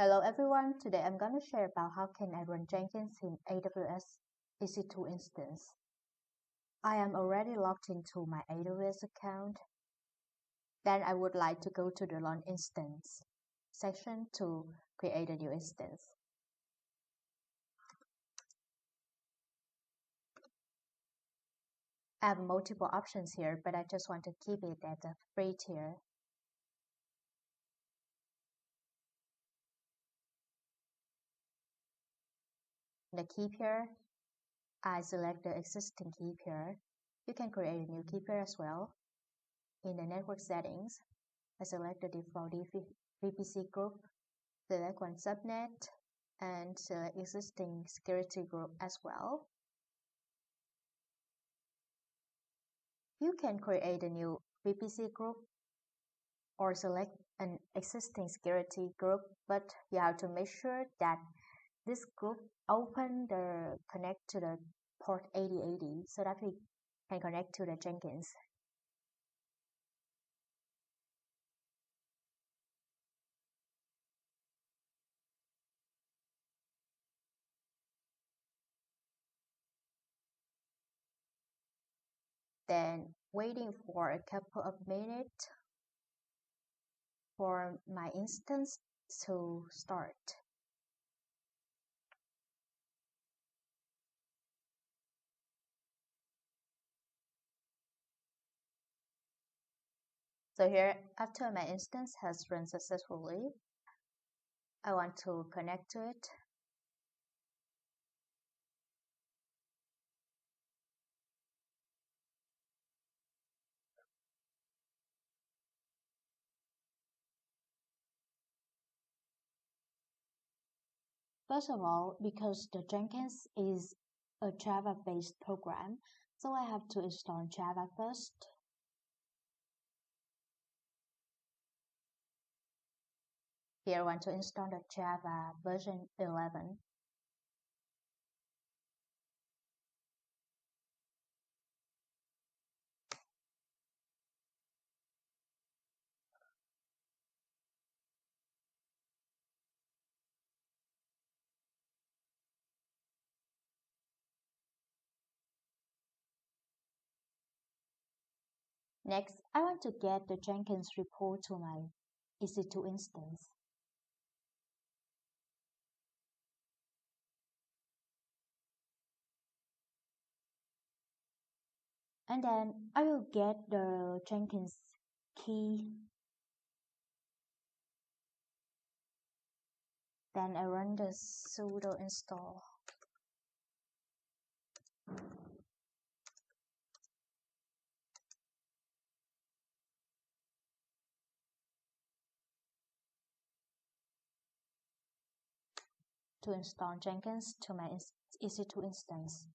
Hello everyone, today I'm going to share about how can I run Jenkins in AWS EC2 Instance. I am already logged into my AWS account. Then I would like to go to the Launch Instance section to create a new instance. I have multiple options here, but I just want to keep it at the free tier. The key pair, I select the existing key pair. You can create a new key pair as well. In the network settings, I select the default VPC group, select one subnet, and select existing security group as well. You can create a new VPC group or select an existing security group, but you have to make sure that this group connect to the port 8080 so that we can connect to the Jenkins. Then waiting for a couple of minutes for my instance to start. So here, after my instance has run successfully, I want to connect to it. First of all, because the Jenkins is a Java-based program, so I have to install Java first. Here I want to install the Java version 11. Next, I want to get the Jenkins report to my EC2 instance. And then I will get the Jenkins key. Then I run the sudo install. To install Jenkins to my EC2 instance.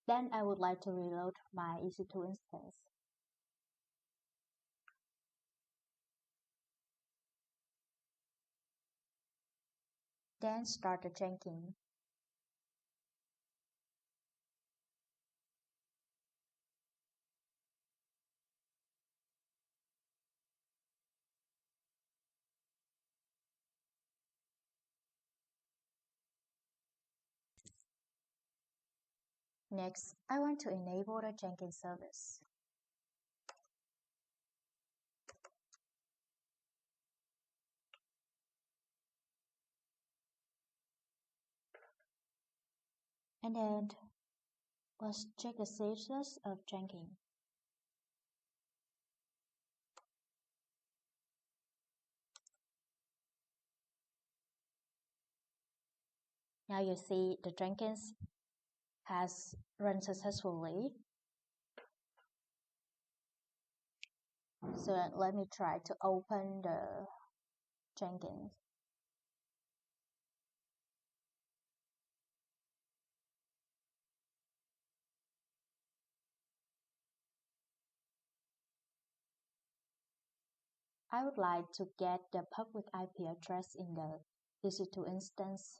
Then I would like to reload my EC2 instance. Then start the Jenkins. Next, I want to enable the Jenkins service. And then let's check the status of Jenkins. Now you see the Jenkins has run successfully. So let me try to open the Jenkins. I would like to get the public IP address in the EC2 instance.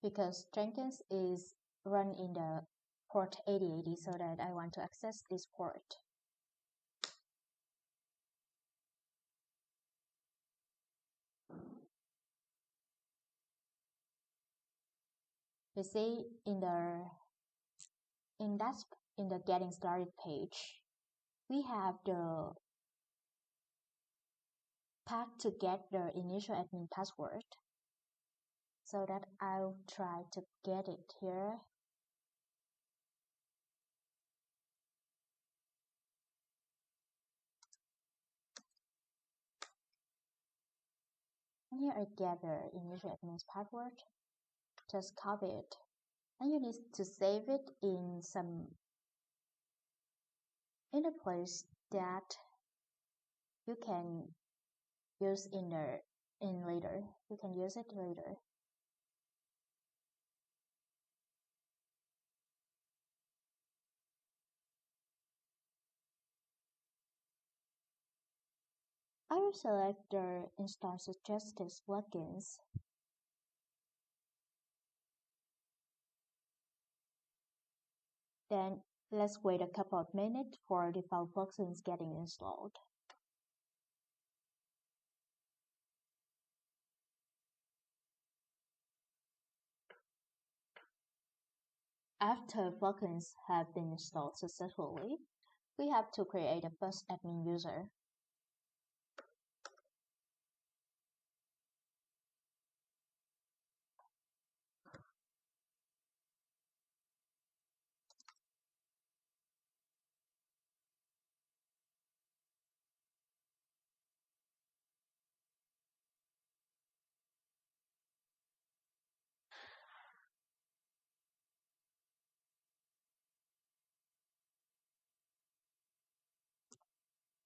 because Jenkins is run in the port 8080, so that I want to access this port. You see in the getting started page, we have the path to get the initial admin password. So that I'll try to get it here. And here I get the initial admin's password. Just copy it. And you need to save it in a place that you can use later. You can use it later. I will select the instance suggested plugins. Then let's wait a couple of minutes for default plugins getting installed. After plugins have been installed successfully, we have to create a first admin user.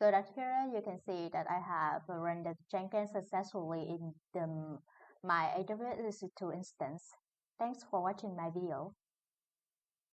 So that here you can see that I have rendered Jenkins successfully in my AWS EC2 instance. Thanks for watching my video.